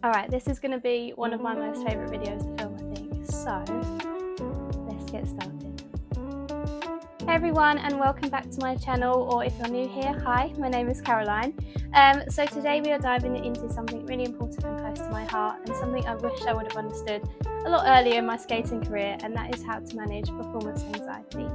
Alright, this is going to be one of my most favourite videos to film, I think, so let's get started. Hey everyone, and welcome back to my channel, or if you're new here, hi, my name is Caroline. So today we are diving into something really important and close to my heart, and something I wish I would have understood a lot earlier in my skating career, and that is how to manage performance anxiety.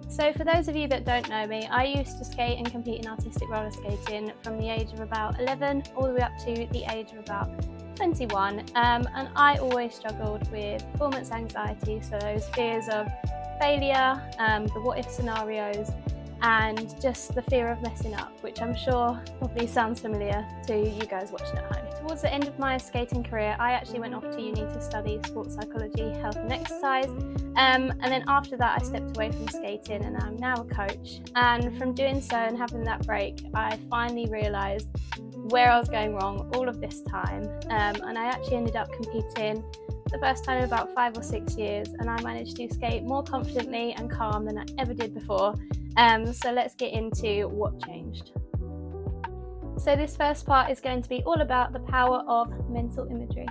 So for those of you that don't know me, I used to skate and compete in artistic roller skating from the age of about 11 all the way up to the age of about 21, and I always struggled with performance anxiety, so those fears of failure, the what if scenarios, and just the fear of messing up, which I'm sure probably sounds familiar to you guys watching at home. Towards the end of my skating career, I actually went off to uni to study sports psychology, health and exercise, and then after that I stepped away from skating and I'm now a coach. And from doing so and having that break, I finally realised where I was going wrong all of this time, and I actually ended up competing the first time in about 5 or 6 years, and I managed to skate more confidently and calm than I ever did before. So let's get into what changed. So this first part is going to be all about the power of mental imagery.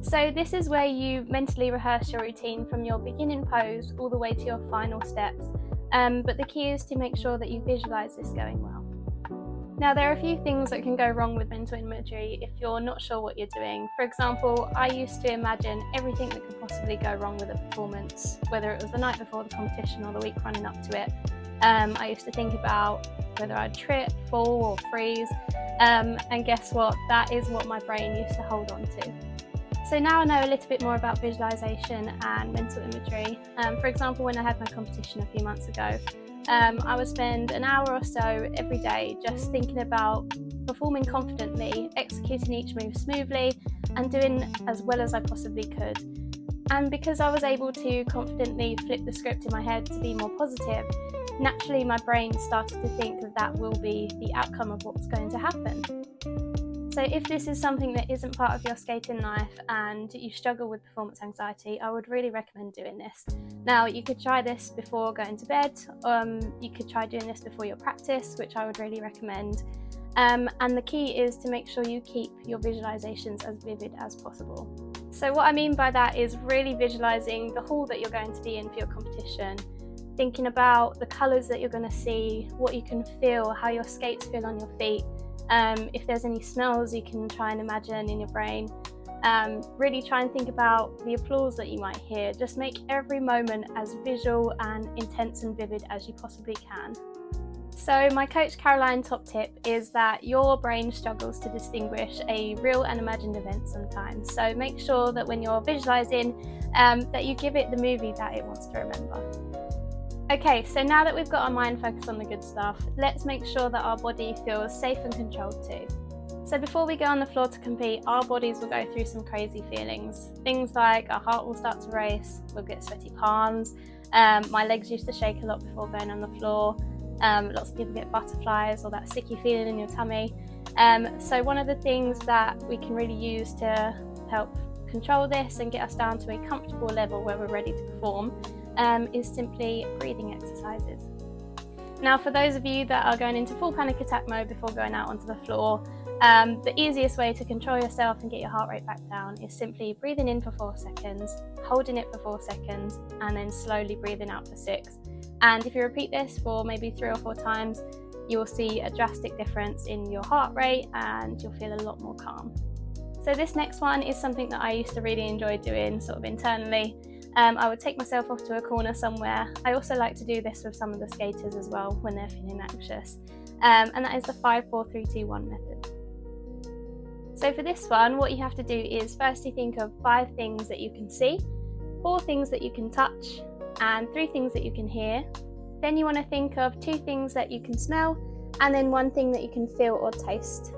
So this is where you mentally rehearse your routine from your beginning pose all the way to your final steps, but the key is to make sure that you visualise this going well. Now, there are a few things that can go wrong with mental imagery if you're not sure what you're doing. For example, I used to imagine everything that could possibly go wrong with a performance, whether it was the night before the competition or the week running up to it. I used to think about whether I'd trip, fall or freeze, and guess what? That is what my brain used to hold on to. So now I know a little bit more about visualisation and mental imagery. For example, when I had my competition a few months ago, I would spend an hour or so every day just thinking about performing confidently, executing each move smoothly, and doing as well as I possibly could. And because I was able to confidently flip the script in my head to be more positive, naturally my brain started to think that that will be the outcome of what's going to happen. So if this is something that isn't part of your skating life and you struggle with performance anxiety, I would really recommend doing this. Now, you could try this before going to bed, you could try doing this before your practice, which I would really recommend. And the key is to make sure you keep your visualizations as vivid as possible. So what I mean by that is really visualizing the hall that you're going to be in for your competition, thinking about the colors that you're going to see, what you can feel, how your skates feel on your feet. If there's any smells you can try and imagine in your brain. Really try and think about the applause that you might hear. Just make every moment as visual and intense and vivid as you possibly can. So my Coach Caroline top tip is that your brain struggles to distinguish a real and imagined event sometimes. So make sure that when you're visualising, that you give it the movie that it wants to remember. Okay, so now that we've got our mind focused on the good stuff, let's make sure that our body feels safe and controlled too. So before we go on the floor to compete, our bodies will go through some crazy feelings. Things like our heart will start to race, we'll get sweaty palms, my legs used to shake a lot before going on the floor, lots of people get butterflies or that sicky feeling in your tummy. So one of the things that we can really use to help control this and get us down to a comfortable level where we're ready to perform is simply breathing exercises. Now, for those of you that are going into full panic attack mode before going out onto the floor, the easiest way to control yourself and get your heart rate back down is simply breathing in for 4 seconds, holding it for 4 seconds, and then slowly breathing out for 6. And if you repeat this for maybe 3 or 4 times, you will see a drastic difference in your heart rate and you'll feel a lot more calm. So this next one is something that I used to really enjoy doing sort of internally. I would take myself off to a corner somewhere. I also like to do this with some of the skaters as well when they're feeling anxious. And that is the 5, 4, 3, 2, 1 method. So for this one, what you have to do is firstly think of 5 things that you can see, 4 things that you can touch, and 3 things that you can hear. Then you want to think of 2 things that you can smell, and then 1 thing that you can feel or taste.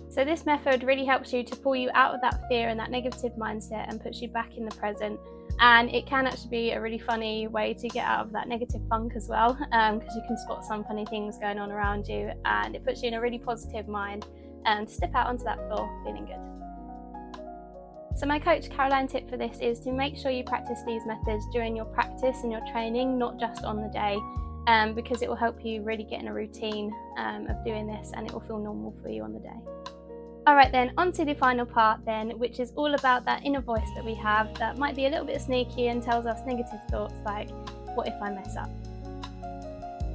So this method really helps you to pull you out of that fear and that negative mindset and puts you back in the present. And it can actually be a really funny way to get out of that negative funk as well, because you can spot some funny things going on around you, and it puts you in a really positive mind to step out onto that floor feeling good. So my Coach Caroline tip for this is to make sure you practice these methods during your practice and your training, not just on the day, because it will help you really get in a routine of doing this, and it will feel normal for you on the day. Alright then, on to the final part then, which is all about that inner voice that we have that might be a little bit sneaky and tells us negative thoughts like, what if I mess up?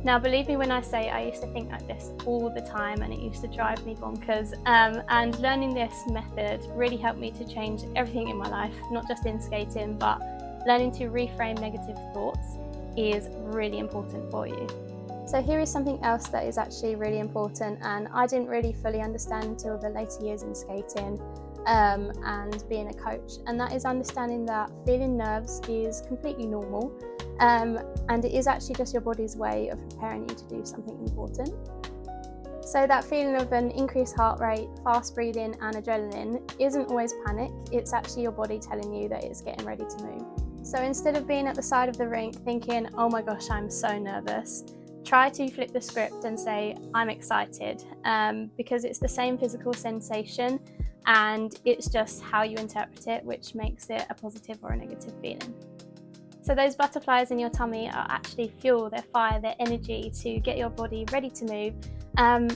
Now, believe me when I say I used to think like this all the time, and it used to drive me bonkers. And learning this method really helped me to change everything in my life, not just in skating, but learning to reframe negative thoughts is really important for you. So here is something else that is actually really important, and I didn't really fully understand until the later years in skating and being a coach, and that is understanding that feeling nerves is completely normal. And it is actually just your body's way of preparing you to do something important. So that feeling of an increased heart rate, fast breathing and adrenaline isn't always panic, it's actually your body telling you that it's getting ready to move. So instead of being at the side of the rink thinking, oh my gosh, I'm so nervous, try to flip the script and say, I'm excited, because it's the same physical sensation and it's just how you interpret it which makes it a positive or a negative feeling. So those butterflies in your tummy are actually fuel, they're fire, they're energy to get your body ready to move.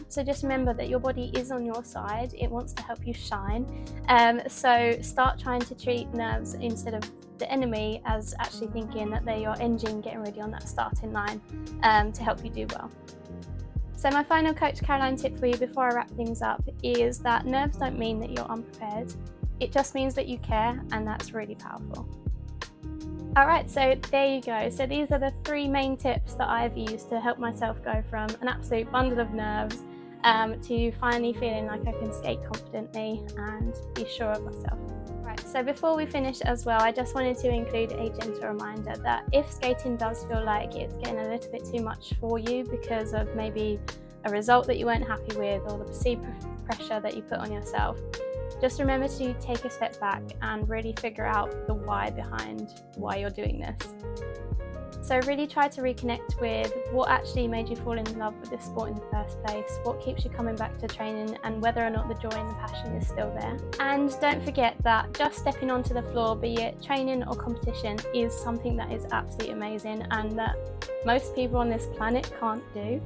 So just remember that your body is on your side, it wants to help you shine. So start trying to treat nerves instead of the enemy as actually thinking that they're your engine getting ready on that starting line to help you do well. So my final Coach Caroline tip for you before I wrap things up is that nerves don't mean that you're unprepared. It just means that you care, and that's really powerful. Alright, so there you go. So these are the 3 main tips that I've used to help myself go from an absolute bundle of nerves to finally feeling like I can skate confidently and be sure of myself. Right, so before we finish as well, I just wanted to include a gentle reminder that if skating does feel like it's getting a little bit too much for you because of maybe a result that you weren't happy with or the perceived pressure that you put on yourself, just remember to take a step back and really figure out the why behind why you're doing this. So really try to reconnect with what actually made you fall in love with this sport in the first place, what keeps you coming back to training, and whether or not the joy and the passion is still there. And don't forget that just stepping onto the floor, be it training or competition, is something that is absolutely amazing and that most people on this planet can't do.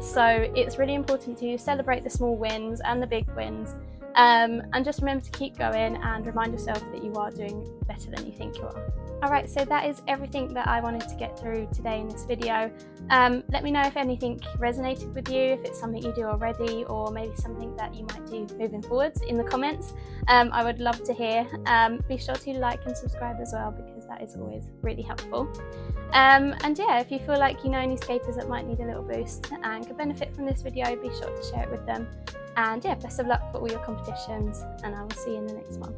So it's really important to celebrate the small wins and the big wins. And just remember to keep going and remind yourself that you are doing better than you think you are. Alright, so that is everything that I wanted to get through today in this video. Let me know if anything resonated with you, if it's something you do already or maybe something that you might do moving forwards in the comments. I would love to hear. Be sure to like and subscribe as well because that is always really helpful. And yeah, if you feel like you know any skaters that might need a little boost and could benefit from this video, be sure to share it with them. And yeah, best of luck for all your competitions, and I will see you in the next one.